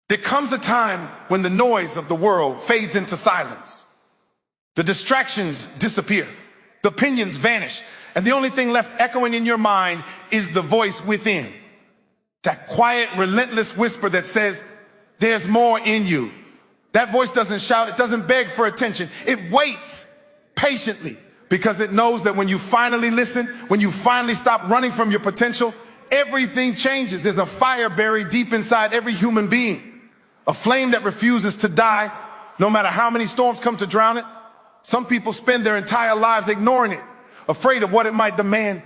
There comes a time when the noise of the world fades into silence. The distractions disappear, the opinions vanish, and the only thing left echoing in your mind is the voice within. That quiet, relentless whisper that says, there's more in you. That voice doesn't shout, it doesn't beg for attention. It waits patiently because it knows that when you finally listen, when you finally stop running from your potential, everything changes. There's a fire buried deep inside every human being, a flame that refuses to die, no matter how many storms come to drown it. Some people spend their entire lives ignoring it, afraid of what it might demand,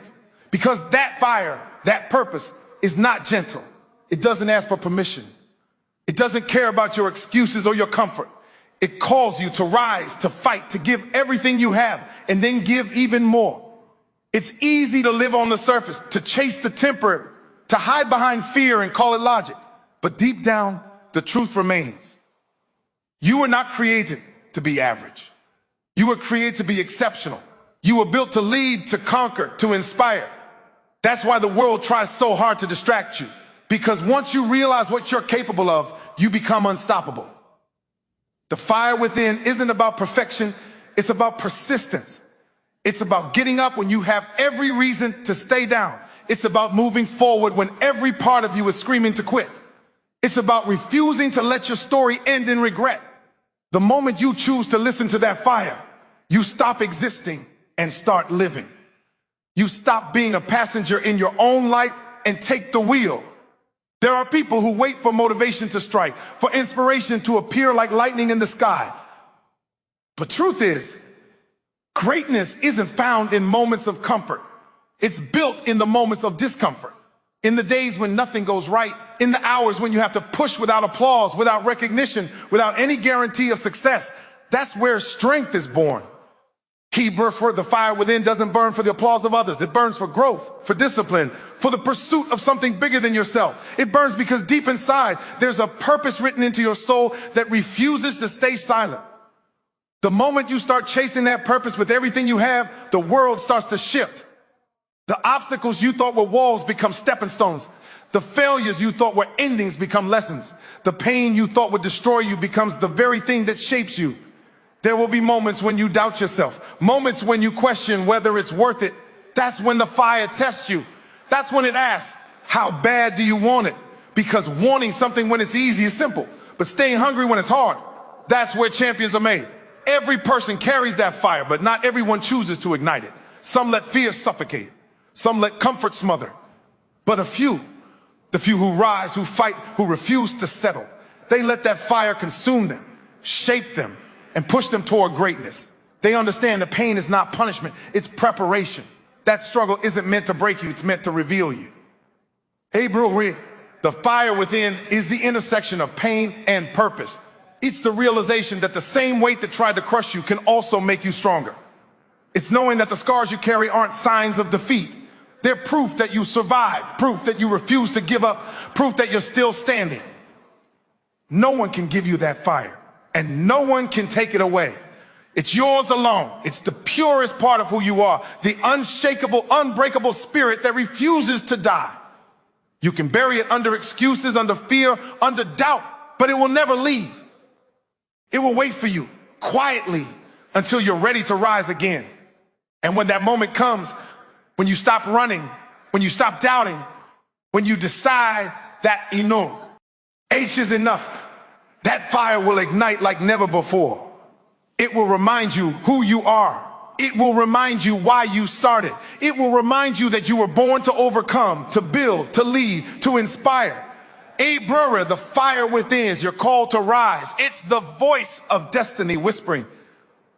because that fire, that purpose, is not gentle. It doesn't ask for permission. It doesn't care about your excuses or your comfort. It calls you to rise, to fight, to give everything you have, and then give even more. It's easy to live on the surface, to chase the temporary, to hide behind fear and call it logic. But deep down, the truth remains. You were not created to be average. You were created to be exceptional. You were built to lead, to conquer, to inspire. That's why the world tries so hard to distract you. Because once you realize what you're capable of, you become unstoppable. The fire within isn't about perfection, it's about persistence. It's about getting up when you have every reason to stay down. It's about moving forward when every part of you is screaming to quit. It's about refusing to let your story end in regret. The moment you choose to listen to that fire, you stop existing and start living. You stop being a passenger in your own life and take the wheel. There are people who wait for motivation to strike, for inspiration to appear like lightning in the sky. But truth is, greatness isn't found in moments of comfort. It's built in the moments of discomfort. In the days when nothing goes right, in the hours when you have to push without applause, without recognition, without any guarantee of success. That's where strength is born. Key verse word, the fire within doesn't burn for the applause of others. It burns for growth, for discipline, for the pursuit of something bigger than yourself. It burns because deep inside, there's a purpose written into your soul that refuses to stay silent. The moment you start chasing that purpose with everything you have, the world starts to shift. The obstacles you thought were walls become stepping stones. The failures you thought were endings become lessons. The pain you thought would destroy you becomes the very thing that shapes you. There will be moments when you doubt yourself, moments when you question whether it's worth it. That's when the fire tests you. That's when it asks, how bad do you want it? Because wanting something when it's easy is simple, but staying hungry when it's hard, that's where champions are made. Every person carries that fire, but not everyone chooses to ignite it. Some let fear suffocate. Some let comfort smother. But a few, the few who rise, who fight, who refuse to settle, they let that fire consume them, shape them, and push them toward greatness. They understand the pain is not punishment, it's preparation. That struggle isn't meant to break you, it's meant to reveal you. Hey, bro, the fire within is the intersection of pain and purpose. It's the realization that the same weight that tried to crush you can also make you stronger. It's knowing that the scars you carry aren't signs of defeat. They're proof that you survived, proof that you refuse to give up, proof that you're still standing. No one can give you that fire, and no one can take it away. It's yours alone. It's the purest part of who you are, the unshakable, unbreakable spirit that refuses to die. You can bury it under excuses, under fear, under doubt, but it will never leave. It will wait for you quietly until you're ready to rise again. And when that moment comes, when you stop running, when you stop doubting, when you decide that H is enough, that fire will ignite like never before. It will remind you who you are. It will remind you why you started. It will remind you that you were born to overcome, to build, to lead, to inspire. Brother, the fire within is your call to rise. It's the voice of destiny whispering,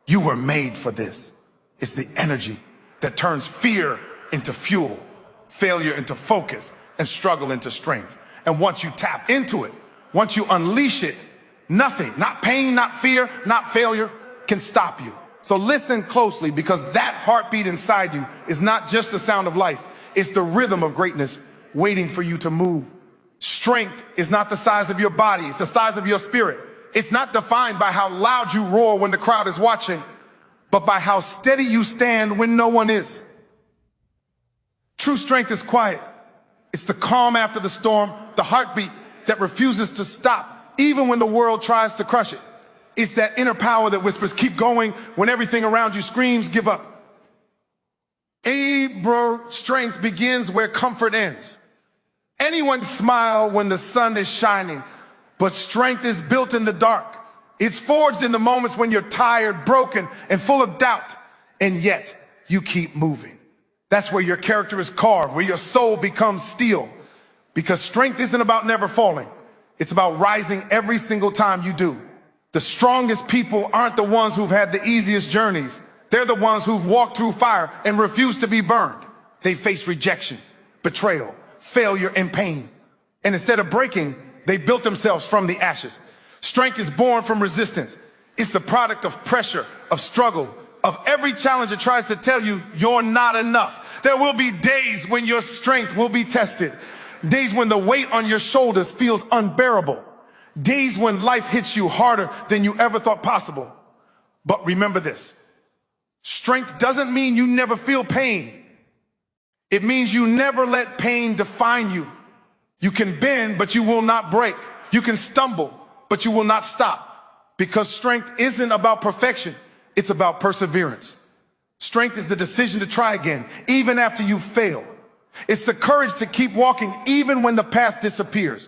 you were made for this. It's the energy that turns fear into fuel, failure into focus, and struggle into strength. And once you tap into it, once you unleash it, nothing, not pain, not fear, not failure, can stop you. So listen closely, because that heartbeat inside you is not just the sound of life. It's the rhythm of greatness waiting for you to move. Strength is not the size of your body, it's the size of your spirit. It's not defined by how loud you roar when the crowd is watching, but by how steady you stand when no one is. True strength is quiet. It's the calm after the storm, the heartbeat that refuses to stop. even when the world tries to crush it. It's that inner power that whispers, keep going, when everything around you screams, give up. Strength begins where comfort ends. Anyone smile when the sun is shining, but strength is built in the dark. It's forged in the moments when you're tired, broken, and full of doubt, and yet you keep moving. That's where your character is carved, where your soul becomes steel. Because strength isn't about never falling. It's about rising every single time you do. The strongest people aren't the ones who've had the easiest journeys. They're the ones who've walked through fire and refused to be burned. They faced rejection, betrayal, failure, and pain. And instead of breaking, they built themselves from the ashes. Strength is born from resistance. It's the product of pressure, of struggle, of every challenge that tries to tell you you're not enough. There will be days when your strength will be tested. Days when the weight on your shoulders feels unbearable. Days when life hits you harder than you ever thought possible. But remember this. Strength doesn't mean you never feel pain. It means you never let pain define you. You can bend, but you will not break. You can stumble, but you will not stop. Because strength isn't about perfection. It's about perseverance. Strength is the decision to try again, even after you fail. It's the courage to keep walking, even when the path disappears.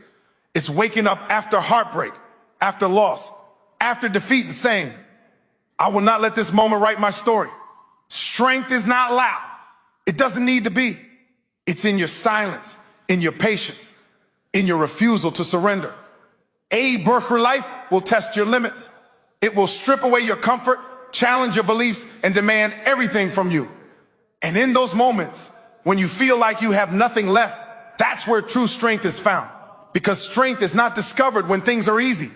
It's waking up after heartbreak, after loss, after defeat, and saying, I will not let this moment write my story. Strength is not loud. It doesn't need to be. It's in your silence, in your patience, in your refusal to surrender. A birth for life will test your limits. It will strip away your comfort, challenge your beliefs, and demand everything from you. And in those moments, when you feel like you have nothing left, that's where true strength is found. Because strength is not discovered when things are easy.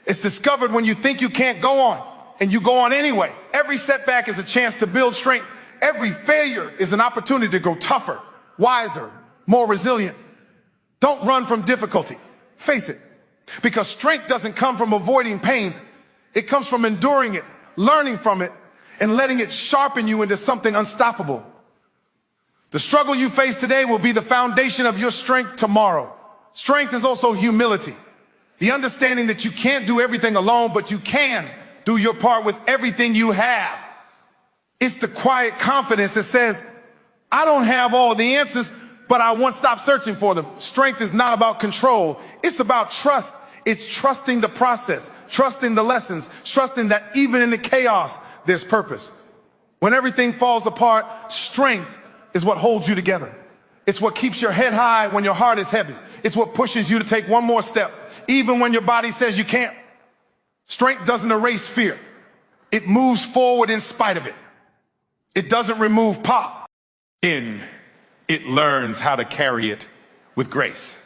It's discovered when you think you can't go on, and you go on anyway. Every setback is a chance to build strength. Every failure is an opportunity to go tougher, wiser, more resilient. Don't run from difficulty. Face it. Because strength doesn't come from avoiding pain. It comes from enduring it, learning from it, and letting it sharpen you into something unstoppable. The struggle you face today will be the foundation of your strength tomorrow. Strength is also humility. The understanding that you can't do everything alone, but you can do your part with everything you have. It's the quiet confidence that says, I don't have all the answers, but I won't stop searching for them. Strength is not about control. It's about trust. It's trusting the process, trusting the lessons, trusting that even in the chaos, there's purpose. When everything falls apart, strength is what holds you together. It's what keeps your head high when your heart is heavy. It's what pushes you to take one more step, even when your body says you can't. Strength doesn't erase fear. It moves forward in spite of it. It doesn't remove pop. It learns how to carry it with grace.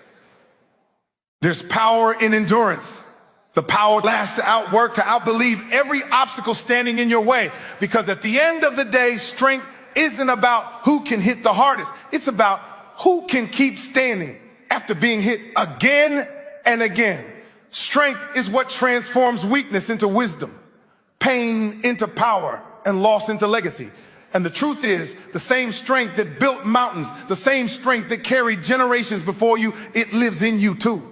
There's power in endurance. The power lasts to outwork, to outbelieve every obstacle standing in your way. Because at the end of the day, strength isn't about who can hit the hardest. It's about who can keep standing after being hit again and again. Strength is what transforms weakness into wisdom, pain into power, and loss into legacy. And the truth is, the same strength that built mountains, the same strength that carried generations before you, it lives in you too.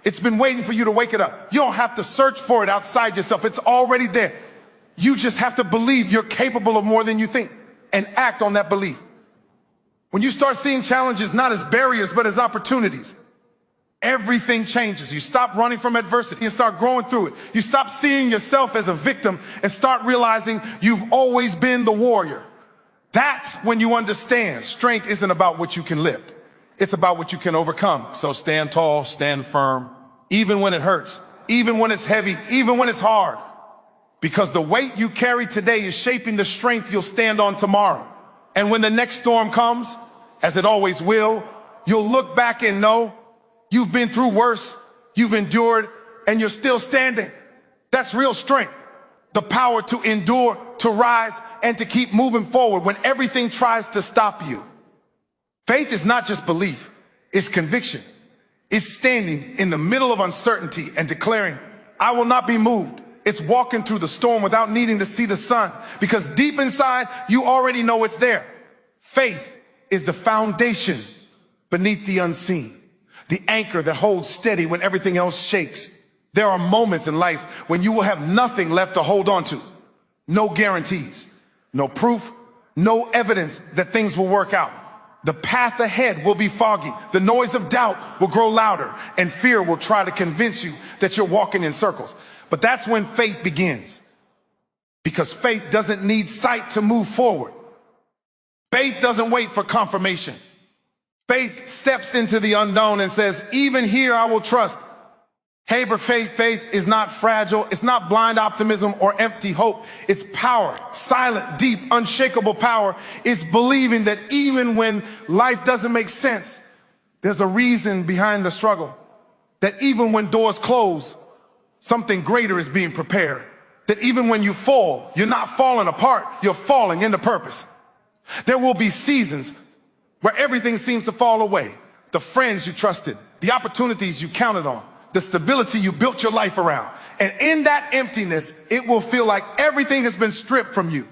It's been waiting for you to wake it up. You don't have to search for it outside yourself. It's already there. You just have to believe you're capable of more than you think and act on that belief. When you start seeing challenges not as barriers, but as opportunities, everything changes. You stop running from adversity and start growing through it. You stop seeing yourself as a victim and start realizing you've always been the warrior. That's when you understand strength isn't about what you can lift. It's about what you can overcome. So stand tall, stand firm, even when it hurts, even when it's heavy, even when it's hard. Because the weight you carry today is shaping the strength you'll stand on tomorrow. And when the next storm comes, as it always will, you'll look back and know you've been through worse, you've endured, and you're still standing. That's real strength. The power to endure, to rise, and to keep moving forward when everything tries to stop you. Faith is not just belief, it's conviction. It's standing in the middle of uncertainty and declaring, I will not be moved. It's walking through the storm without needing to see the sun, because deep inside, you already know it's there. Faith is the foundation beneath the unseen, the anchor that holds steady when everything else shakes. There are moments in life when you will have nothing left to hold on to. No guarantees, no proof, no evidence that things will work out. The path ahead will be foggy. The noise of doubt will grow louder, and fear will try to convince you that you're walking in circles. But that's when faith begins, because faith doesn't need sight to move forward. Faith doesn't wait for confirmation. Faith steps into the unknown and says, even here I will trust. Hey, but faith is not fragile. It's not blind optimism or empty hope. It's power, silent, deep, unshakable power. It's believing that even when life doesn't make sense, there's a reason behind the struggle. That even when doors close, something greater is being prepared. That even when you fall, you're not falling apart, you're falling into purpose. There will be seasons where everything seems to fall away. The friends you trusted, the opportunities you counted on, the stability you built your life around. And in that emptiness, it will feel like everything has been stripped from you.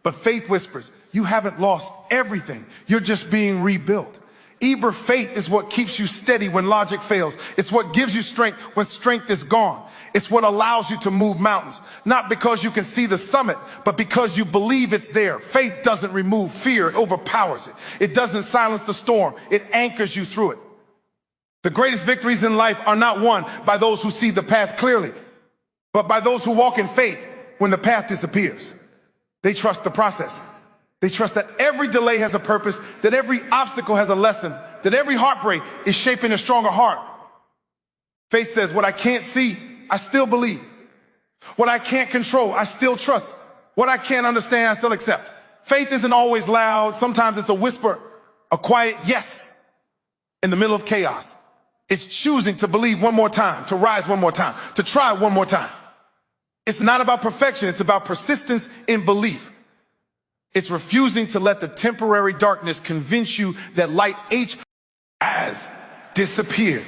But faith whispers, you haven't lost everything. You're just being rebuilt. Faith is what keeps you steady when logic fails. It's what gives you strength when strength is gone. It's what allows you to move mountains, not because you can see the summit, but because you believe it's there. Faith doesn't remove fear, it overpowers it. It doesn't silence the storm, it anchors you through it. The greatest victories in life are not won by those who see the path clearly, but by those who walk in faith when the path disappears. They trust the process. They trust that every delay has a purpose, that every obstacle has a lesson, that every heartbreak is shaping a stronger heart. Faith says, what I can't see, I still believe. What I can't control, I still trust. What I can't understand, I still accept. Faith isn't always loud. Sometimes it's a whisper, a quiet yes in the middle of chaos. It's choosing to believe one more time, to rise one more time, to try one more time. It's not about perfection. It's about persistence in belief. It's refusing to let the temporary darkness convince you that light has disappeared.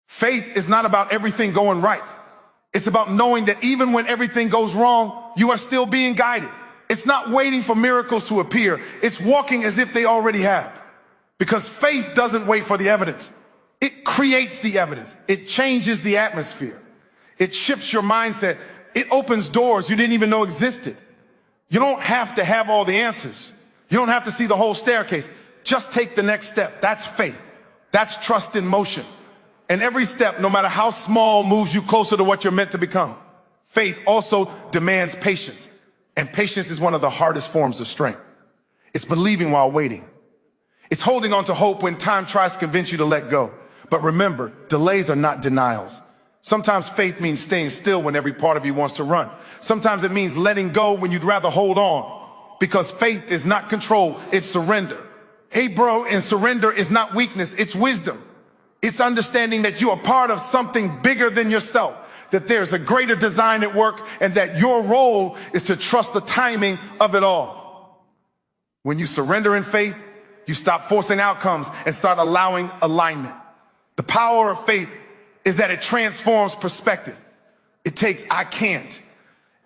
Faith is not about everything going right. It's about knowing that even when everything goes wrong, you are still being guided. It's not waiting for miracles to appear. It's walking as if they already have. Because faith doesn't wait for the evidence. It creates the evidence. It changes the atmosphere. It shifts your mindset. It opens doors you didn't even know existed. You don't have to have all the answers. You don't have to see the whole staircase. Just take the next step. That's faith. That's trust in motion. And every step, no matter how small, moves you closer to what you're meant to become. Faith also demands patience. And patience is one of the hardest forms of strength. It's believing while waiting. It's holding on to hope when time tries to convince you to let go. But remember, delays are not denials. Sometimes faith means staying still when every part of you wants to run. Sometimes it means letting go when you'd rather hold on. Because faith is not control, it's surrender. Hey bro, and surrender is not weakness, it's wisdom. It's understanding that you are part of something bigger than yourself, that there's a greater design at work, and that your role is to trust the timing of it all. When you surrender in faith, you stop forcing outcomes and start allowing alignment. The power of faith is that it transforms perspective. It takes I can't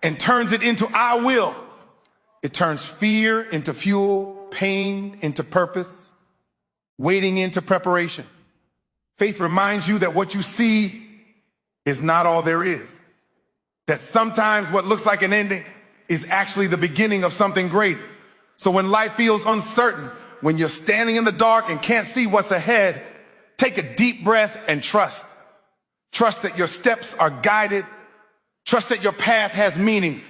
and turns it into I will. It turns fear into fuel, pain into purpose, waiting into preparation. Faith reminds you that what you see is not all there is. That sometimes what looks like an ending is actually the beginning of something great. So when life feels uncertain, when you're standing in the dark and can't see what's ahead, take a deep breath and trust. Trust that your steps are guided. Trust that your path has meaning.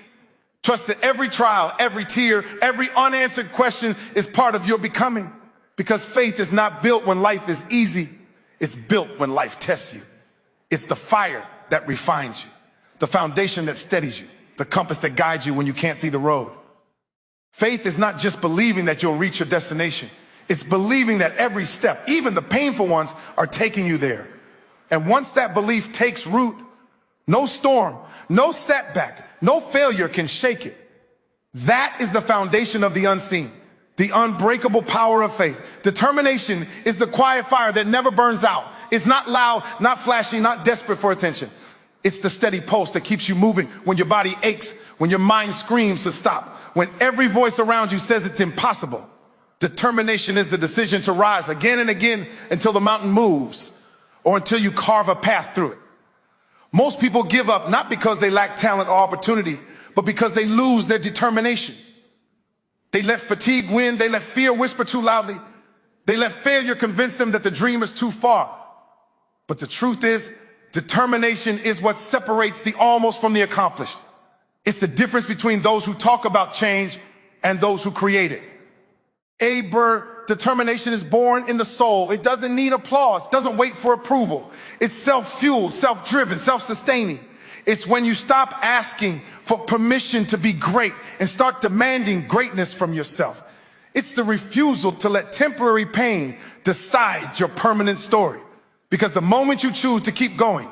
Trust that every trial, every tear, every unanswered question is part of your becoming. Because faith is not built when life is easy. It's built when life tests you. It's the fire that refines you, the foundation that steadies you, the compass that guides you when you can't see the road. Faith is not just believing that you'll reach your destination. It's believing that every step, even the painful ones, are taking you there. And once that belief takes root, no storm, no setback, no failure can shake it. That is the foundation of the unseen, the unbreakable power of faith. Determination is the quiet fire that never burns out. It's not loud, not flashy, not desperate for attention. It's the steady pulse that keeps you moving when your body aches, when your mind screams to stop, when every voice around you says it's impossible. Determination is the decision to rise again and again until the mountain moves or until you carve a path through it. Most people give up not because they lack talent or opportunity, but because they lose their determination. They let fatigue win. They let fear whisper too loudly. They let failure convince them that the dream is too far. But the truth is, determination is what separates the almost from the accomplished. It's the difference between those who talk about change and those who create it. Determination is born in the soul. It doesn't need applause, doesn't wait for approval. It's self-fueled, self-driven, self-sustaining. It's when you stop asking for permission to be great and start demanding greatness from yourself. It's the refusal to let temporary pain decide your permanent story. Because the moment you choose to keep going,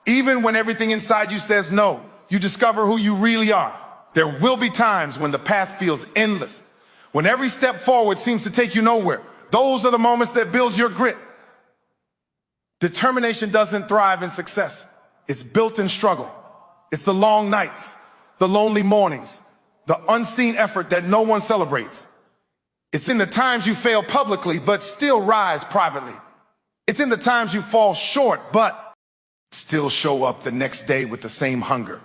even when everything inside you says no, you discover who you really are. There will be times when the path feels endless, when every step forward seems to take you nowhere. Those are the moments that build your grit. Determination doesn't thrive in success. It's built in struggle. It's the long nights, the lonely mornings, the unseen effort that no one celebrates. It's in the times you fail publicly, but still rise privately. It's in the times you fall short, but still show up the next day with the same hunger.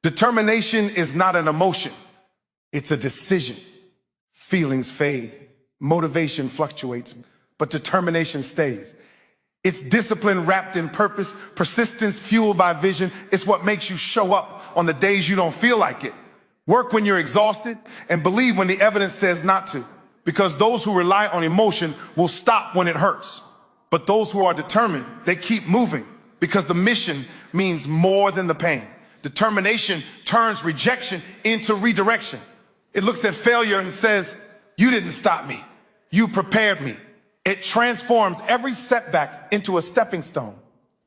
Determination is not an emotion. It's a decision. Feelings fade. Motivation fluctuates, but determination stays. It's discipline wrapped in purpose, persistence fueled by vision. It's what makes you show up on the days you don't feel like it. Work when you're exhausted and believe when the evidence says not to. Because those who rely on emotion will stop when it hurts. But those who are determined, they keep moving because the mission means more than the pain. Determination turns rejection into redirection. It looks at failure and says, you didn't stop me. You prepared me. It transforms every setback into a stepping stone.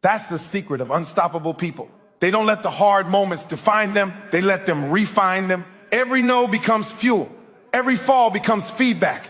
That's the secret of unstoppable people. They don't let the hard moments define them. They let them refine them. Every no becomes fuel. Every fall becomes feedback.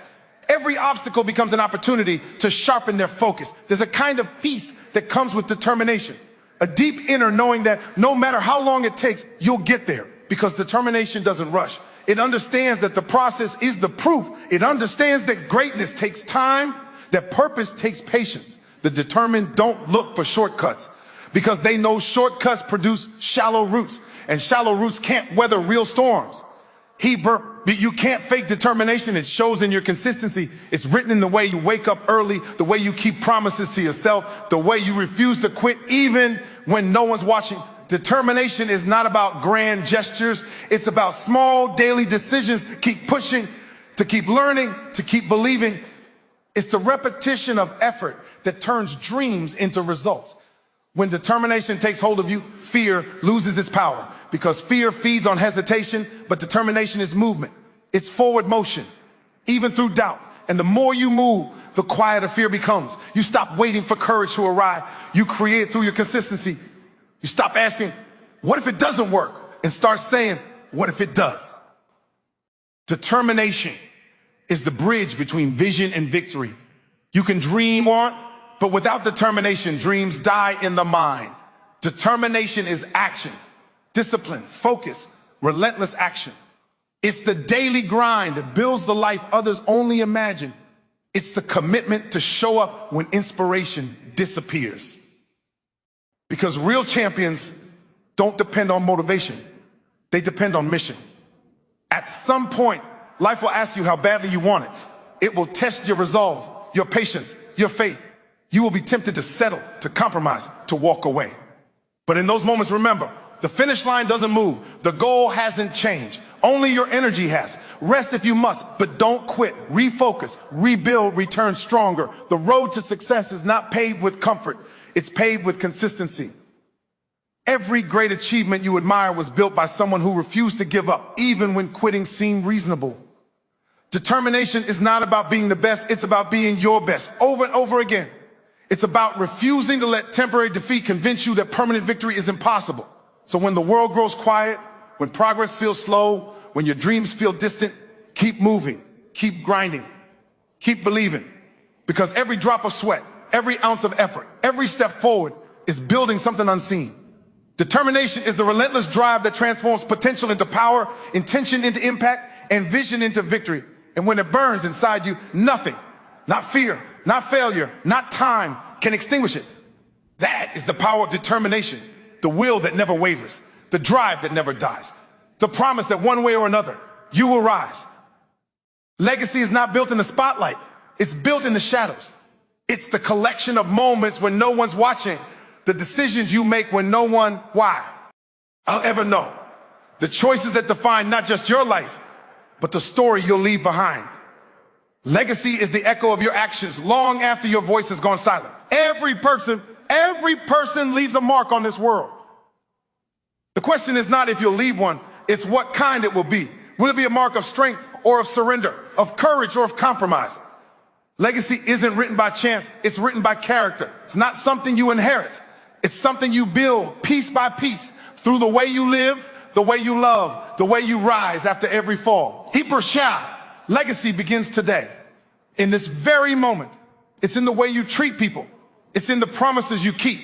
Every obstacle becomes an opportunity to sharpen their focus. There's a kind of peace that comes with determination. A deep inner knowing that no matter how long it takes, you'll get there. Because determination doesn't rush. It understands that the process is the proof. It understands that greatness takes time, that purpose takes patience. The determined don't look for shortcuts because they know shortcuts produce shallow roots, and shallow roots can't weather real storms. You can't fake determination. It shows in your consistency. It's written in the way you wake up early, the way you keep promises to yourself, the way you refuse to quit even when no one's watching. Determination is not about grand gestures. It's about small daily decisions to keep pushing, to keep learning, to keep believing. It's the repetition of effort that turns dreams into results. When determination takes hold of you, fear loses its power because fear feeds on hesitation, but determination is movement. It's forward motion, even through doubt. And the more you move, the quieter fear becomes. You stop waiting for courage to arrive. You create it through your consistency. You stop asking, what if it doesn't work? And start saying, what if it does? Determination is the bridge between vision and victory. You can dream on, but without determination, dreams die in the mind. Determination is action, discipline, focus, relentless action. It's the daily grind that builds the life others only imagine. It's the commitment to show up when inspiration disappears. Because real champions don't depend on motivation. They depend on mission. At some point, life will ask you how badly you want it. It will test your resolve, your patience, your faith. You will be tempted to settle, to compromise, to walk away. But in those moments, remember, the finish line doesn't move. The goal hasn't changed. Only your energy has. Rest if you must, but don't quit. Refocus, rebuild, return stronger. The road to success is not paved with comfort. It's paved with consistency. Every great achievement you admire was built by someone who refused to give up, even when quitting seemed reasonable. Determination is not about being the best. It's about being your best over and over again. It's about refusing to let temporary defeat convince you that permanent victory is impossible. So when the world grows quiet, when progress feels slow, when your dreams feel distant, keep moving, keep grinding, keep believing. Because every drop of sweat, every ounce of effort, every step forward is building something unseen. Determination is the relentless drive that transforms potential into power, intention into impact, and vision into victory. And when it burns inside you, nothing, not fear, not failure, not time can extinguish it. That is the power of determination, the will that never wavers, the drive that never dies, the promise that one way or another, you will rise. Legacy is not built in the spotlight. It's built in the shadows. It's the collection of moments when no one's watching, the decisions you make when no one, why, I'll ever know. The choices that define not just your life, but the story you'll leave behind. Legacy is the echo of your actions long after your voice has gone silent. Every person leaves a mark on this world. The question is not if you'll leave one, it's what kind it will be. Will it be a mark of strength or of surrender, of courage or of compromise? Legacy isn't written by chance, it's written by character. It's not something you inherit. It's something you build piece by piece through the way you live, the way you love, the way you rise after every fall. Legacy begins today, in this very moment. It's in the way you treat people. It's in the promises you keep.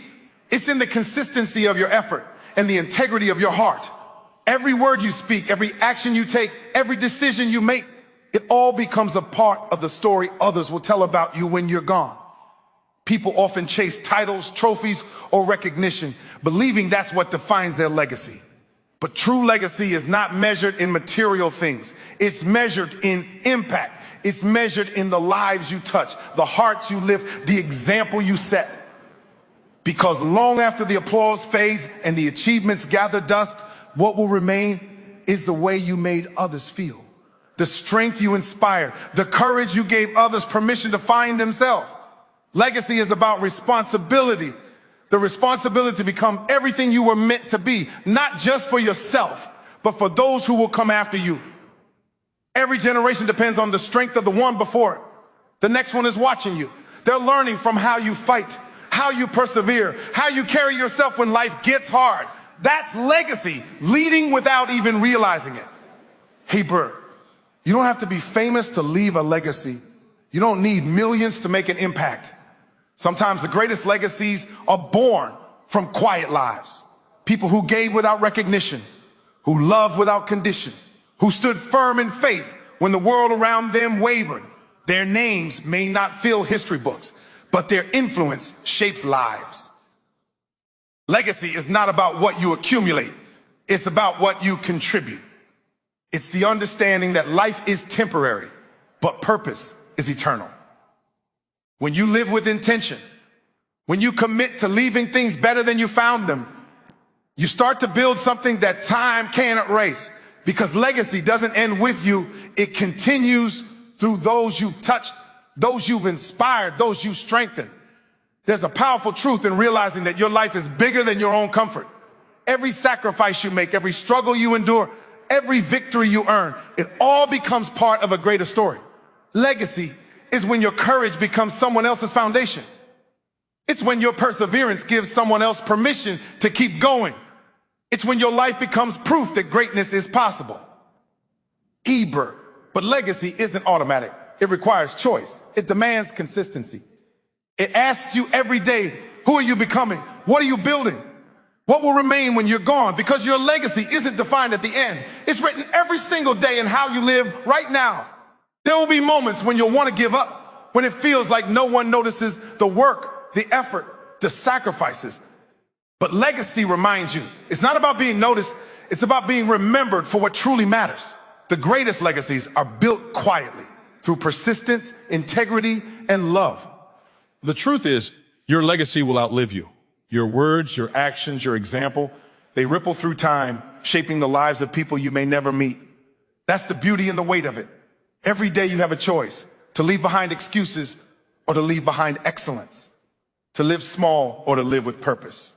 It's in the consistency of your effort and the integrity of your heart. Every word you speak, every action you take, every decision you make, it all becomes a part of the story others will tell about you when you're gone. People often chase titles, trophies, or recognition, believing that's what defines their legacy. But true legacy is not measured in material things. It's measured in impact. It's measured in the lives you touch, the hearts you lift, the example you set. Because long after the applause fades and the achievements gather dust, what will remain is the way you made others feel, the strength you inspired, the courage you gave others permission to find themselves. Legacy is about responsibility, the responsibility to become everything you were meant to be, not just for yourself, but for those who will come after you. Every generation depends on the strength of the one before it. The next one is watching you. They're learning from how you fight, how you persevere, how you carry yourself when life gets hard. That's legacy, leading without even realizing it. Hey, Bert, you don't have to be famous to leave a legacy. You don't need millions to make an impact. Sometimes the greatest legacies are born from quiet lives. People who gave without recognition, who loved without condition, who stood firm in faith when the world around them wavered. Their names may not fill history books, but their influence shapes lives. Legacy is not about what you accumulate. It's about what you contribute. It's the understanding that life is temporary, but purpose is eternal. When you live with intention, when you commit to leaving things better than you found them, you start to build something that time can't erase. Because legacy doesn't end with you, it continues through those you've touched, those you've inspired, those you've strengthened. There's a powerful truth in realizing that your life is bigger than your own comfort. Every sacrifice you make, every struggle you endure, every victory you earn, it all becomes part of a greater story. Legacy is when your courage becomes someone else's foundation. It's when your perseverance gives someone else permission to keep going. It's when your life becomes proof that greatness is possible. But legacy isn't automatic. It requires choice. It demands consistency. It asks you every day, who are you becoming? What are you building? What will remain when you're gone? Because your legacy isn't defined at the end. It's written every single day in how you live right now. There will be moments when you'll want to give up, when it feels like no one notices the work, the effort, the sacrifices. But legacy reminds you, it's not about being noticed, it's about being remembered for what truly matters. The greatest legacies are built quietly through persistence, integrity, and love. The truth is, your legacy will outlive you. Your words, your actions, your example, They ripple through time, shaping the lives of people you may never meet. That's the beauty and the weight of it. Every day you have a choice to leave behind excuses or to leave behind excellence, to live small or to live with purpose.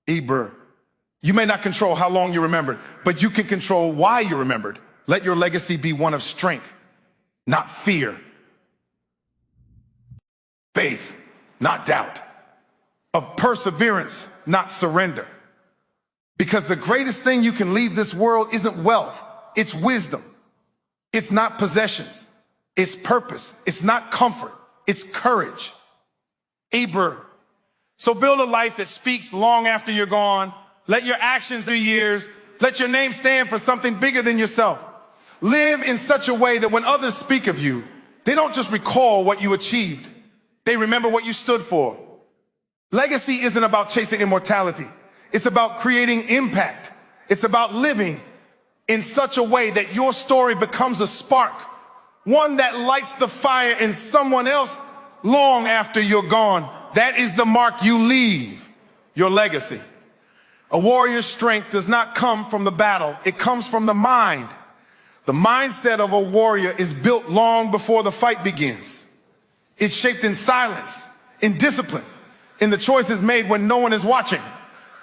You may not control how long you're remembered, but you can control why you're remembered. Let your legacy be one of strength, not fear. Faith, not doubt. Of perseverance, not surrender. Because the greatest thing you can leave this world isn't wealth, it's wisdom. It's not possessions, it's purpose. It's not comfort, it's courage. So build a life that speaks long after you're gone. Let your actions through years, let your name stand for something bigger than yourself. Live in such a way that when others speak of you, they don't just recall what you achieved. They remember what you stood for. Legacy isn't about chasing immortality. It's about creating impact. It's about living in such a way that your story becomes a spark, one that lights the fire in someone else long after you're gone. That is the mark you leave, your legacy. A warrior's strength does not come from the battle. It comes from the mind. The mindset of a warrior is built long before the fight begins. It's shaped in silence, in discipline, in the choices made when no one is watching.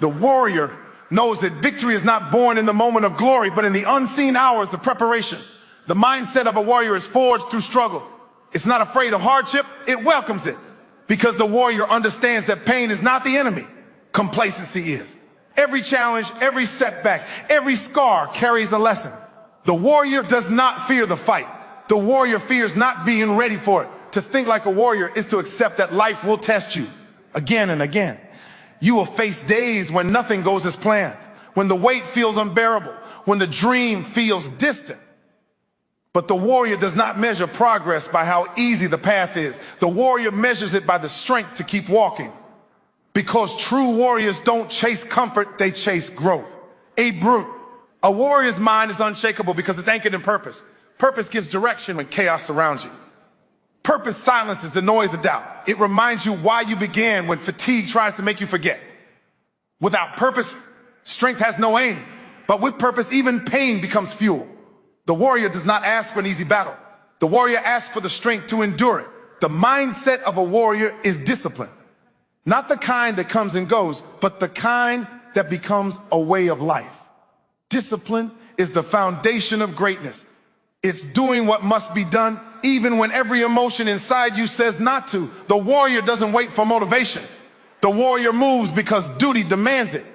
The warrior knows that victory is not born in the moment of glory, but in the unseen hours of preparation. The mindset of a warrior is forged through struggle. It's not afraid of hardship, it welcomes it. Because the warrior understands that pain is not the enemy, complacency is. Every challenge, every setback, every scar carries a lesson. The warrior does not fear the fight. The warrior fears not being ready for it. To think like a warrior is to accept that life will test you again and again. You will face days when nothing goes as planned, when the weight feels unbearable, when the dream feels distant. But the warrior does not measure progress by how easy the path is. The warrior measures it by the strength to keep walking. Because true warriors don't chase comfort, they chase growth. A warrior's mind is unshakable because it's anchored in purpose. Purpose gives direction when chaos surrounds you. Purpose silences the noise of doubt. It reminds you why you began when fatigue tries to make you forget. Without purpose, strength has no aim. But with purpose, even pain becomes fuel. The warrior does not ask for an easy battle. The warrior asks for the strength to endure it. The mindset of a warrior is discipline. Not the kind that comes and goes, but the kind that becomes a way of life. Discipline is the foundation of greatness. It's doing what must be done, even when every emotion inside you says not to. The warrior doesn't wait for motivation. The warrior moves because duty demands it.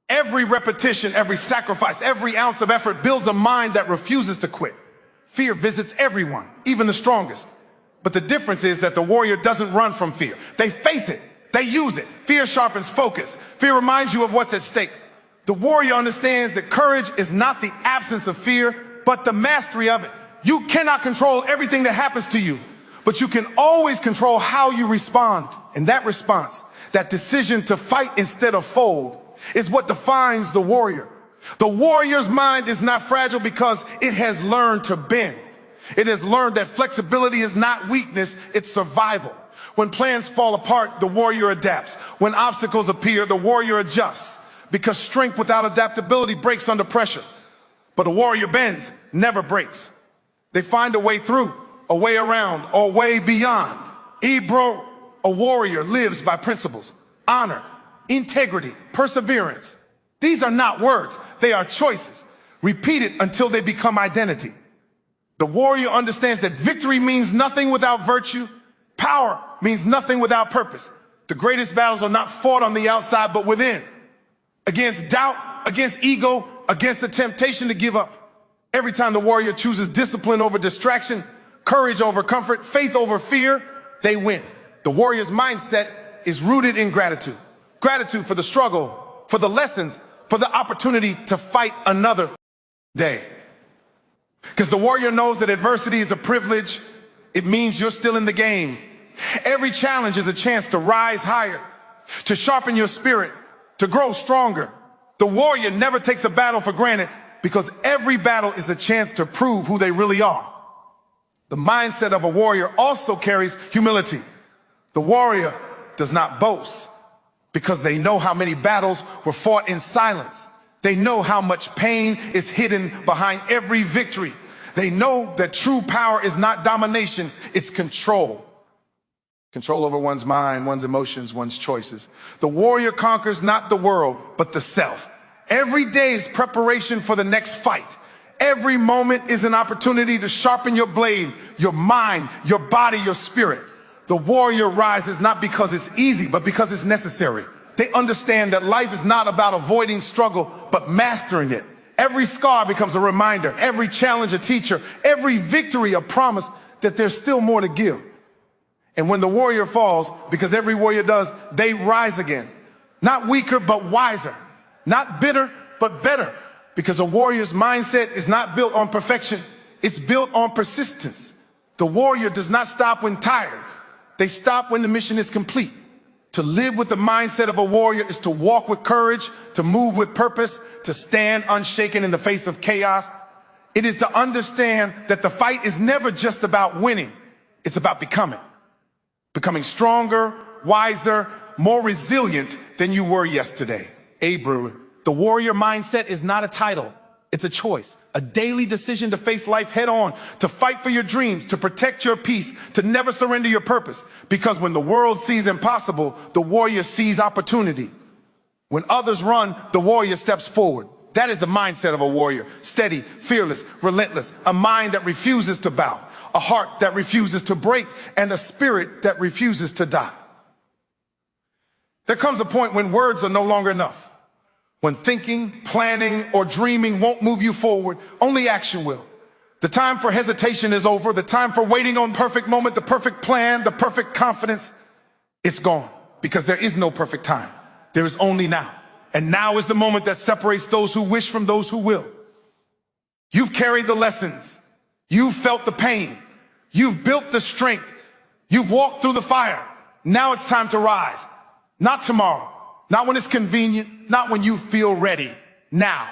Every repetition, every sacrifice, every ounce of effort builds a mind that refuses to quit. Fear visits everyone, even the strongest. But the difference is that the warrior doesn't run from fear. They face it. They use it. Fear sharpens focus. Fear reminds you of what's at stake. The warrior understands that courage is not the absence of fear, but the mastery of it. You cannot control everything that happens to you, but you can always control how you respond. And that response, that decision to fight instead of fold, is what defines the warrior. The warrior's mind is not fragile because it has learned to bend. It has learned that flexibility is not weakness, it's survival. When plans fall apart, the warrior adapts. When obstacles appear, the warrior adjusts. Because strength without adaptability breaks under pressure. But a warrior bends, never breaks. They find a way through, a way around, or a way beyond. A warrior lives by principles, honor, integrity, perseverance. These are not words, they are choices, repeated until they become identity. The warrior understands that victory means nothing without virtue. Power means nothing without purpose. The greatest battles are not fought on the outside, but within. Against doubt, against ego, against the temptation to give up. Every time the warrior chooses discipline over distraction, courage over comfort, faith over fear, they win. The warrior's mindset is rooted in gratitude. Gratitude for the struggle, for the lessons, for the opportunity to fight another day. Because the warrior knows that adversity is a privilege. It means you're still in the game. Every challenge is a chance to rise higher, to sharpen your spirit, to grow stronger. The warrior never takes a battle for granted because every battle is a chance to prove who they really are. The mindset of a warrior also carries humility. The warrior does not boast because they know how many battles were fought in silence. They know how much pain is hidden behind every victory. They know that true power is not domination, it's control. Control over one's mind, one's emotions, one's choices. The warrior conquers not the world, but the self. Every day is preparation for the next fight. Every moment is an opportunity to sharpen your blade, your mind, your body, your spirit. The warrior rises not because it's easy, but because it's necessary. They understand that life is not about avoiding struggle, but mastering it. Every scar becomes a reminder, every challenge a teacher, every victory a promise that there's still more to give. And when the warrior falls, because every warrior does, they rise again. Not weaker, but wiser. Not bitter, but better. Because a warrior's mindset is not built on perfection, it's built on persistence. The warrior does not stop when tired. They stop when the mission is complete. To live with the mindset of a warrior is to walk with courage, to move with purpose, to stand unshaken in the face of chaos. It is to understand that the fight is never just about winning. It's about becoming stronger, wiser, more resilient than you were yesterday. The warrior mindset is not a title. It's a choice, a daily decision to face life head on, to fight for your dreams, to protect your peace, to never surrender your purpose. Because when the world sees impossible, the warrior sees opportunity. When others run, the warrior steps forward. That is the mindset of a warrior. Steady, fearless, relentless, a mind that refuses to bow, a heart that refuses to break, and a spirit that refuses to die. There comes a point when words are no longer enough. When thinking, planning, or dreaming won't move you forward, only action will. The time for hesitation is over. The time for waiting on the perfect moment, the perfect plan, the perfect confidence, it's gone. Because there is no perfect time. There is only now. And now is the moment that separates those who wish from those who will. You've carried the lessons. You've felt the pain. You've built the strength. You've walked through the fire. Now it's time to rise. Not tomorrow. Not when it's convenient, not when you feel ready, now.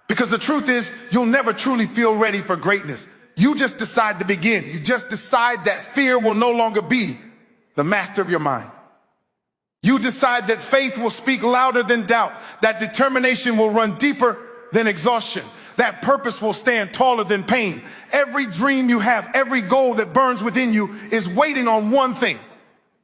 Because the truth is, you'll never truly feel ready for greatness. You just decide to begin. You just decide that fear will no longer be the master of your mind. You decide that faith will speak louder than doubt, that determination will run deeper than exhaustion, that purpose will stand taller than pain. Every dream you have, every goal that burns within you is waiting on one thing,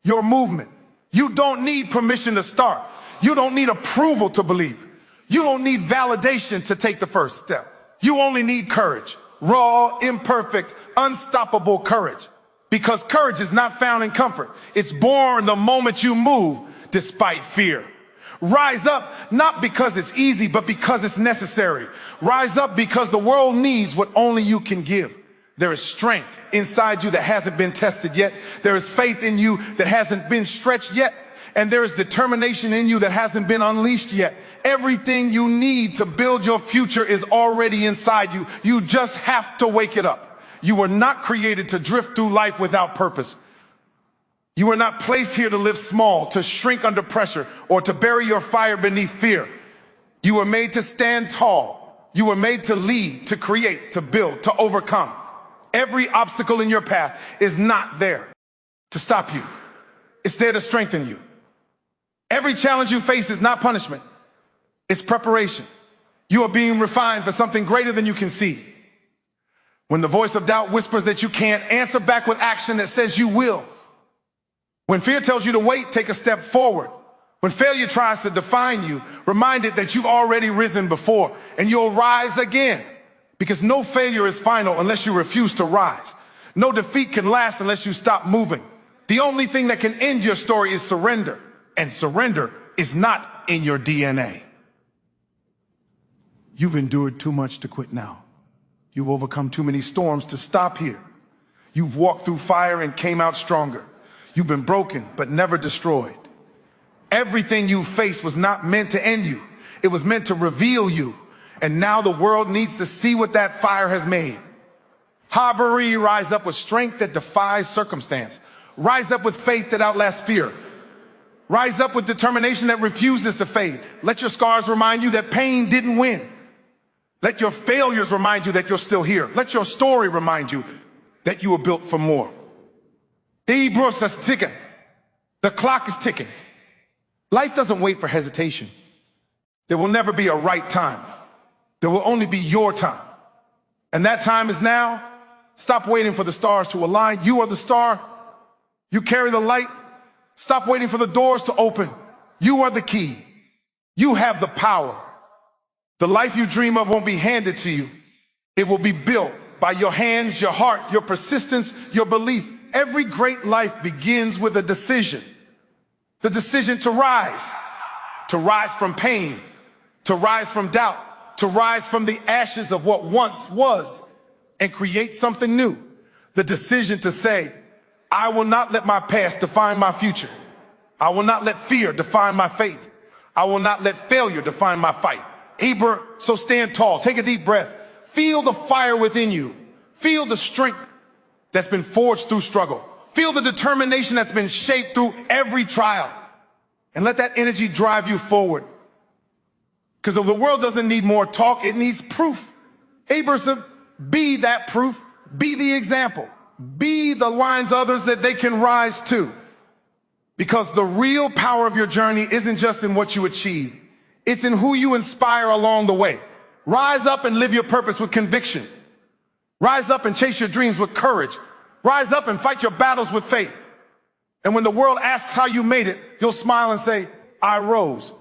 your movement. You don't need permission to start. You don't need approval to believe. You don't need validation to take the first step. You only need courage. Raw, imperfect, unstoppable courage. Because courage is not found in comfort. It's born the moment you move despite fear. Rise up, not because it's easy, but because it's necessary. Rise up because the world needs what only you can give. There is strength inside you that hasn't been tested yet. There is faith in you that hasn't been stretched yet. And there is determination in you that hasn't been unleashed yet. Everything you need to build your future is already inside you. You just have to wake it up. You were not created to drift through life without purpose. You were not placed here to live small, to shrink under pressure, or to bury your fire beneath fear. You were made to stand tall. You were made to lead, to create, to build, to overcome. Every obstacle in your path is not there to stop you. It's there to strengthen you. Every challenge you face is not punishment. It's preparation. You are being refined for something greater than you can see. When the voice of doubt whispers that you can't, answer back with action that says you will. When fear tells you to wait, take a step forward. When failure tries to define you, remind it that you've already risen before and you'll rise again. Because no failure is final unless you refuse to rise. No defeat can last unless you stop moving. The only thing that can end your story is surrender. And surrender is not in your DNA. You've endured too much to quit now. You've overcome too many storms to stop here. You've walked through fire and came out stronger. You've been broken, but never destroyed. Everything you faced was not meant to end you. It was meant to reveal you. And now the world needs to see what that fire has made. Habari, rise up with strength that defies circumstance. Rise up with faith that outlasts fear. Rise up with determination that refuses to fade. Let your scars remind you that pain didn't win. Let your failures remind you that you're still here. Let your story remind you that you were built for more. The clock is ticking. Life doesn't wait for hesitation. There will never be a right time. There will only be your time. And that time is now. Stop waiting for the stars to align. You are the star. You carry the light. Stop waiting for the doors to open. You are the key. You have the power. The life you dream of won't be handed to you. It will be built by your hands, your heart, your persistence, your belief. Every great life begins with a decision. The decision to rise from pain, to rise from doubt, to rise from the ashes of what once was and create something new. The decision to say, I will not let my past define my future. I will not let fear define my faith. I will not let failure define my fight. So stand tall. Take a deep breath. Feel the fire within you. Feel the strength that's been forged through struggle. Feel the determination that's been shaped through every trial. and let that energy drive you forward. Because the world doesn't need more talk, it needs proof. Hey, Bursa, be that proof. Be the example. Be the lines others that they can rise to. Because the real power of your journey isn't just in what you achieve. It's in who you inspire along the way. Rise up and live your purpose with conviction. Rise up and chase your dreams with courage. Rise up and fight your battles with faith. And when the world asks how you made it, you'll smile and say, I rose.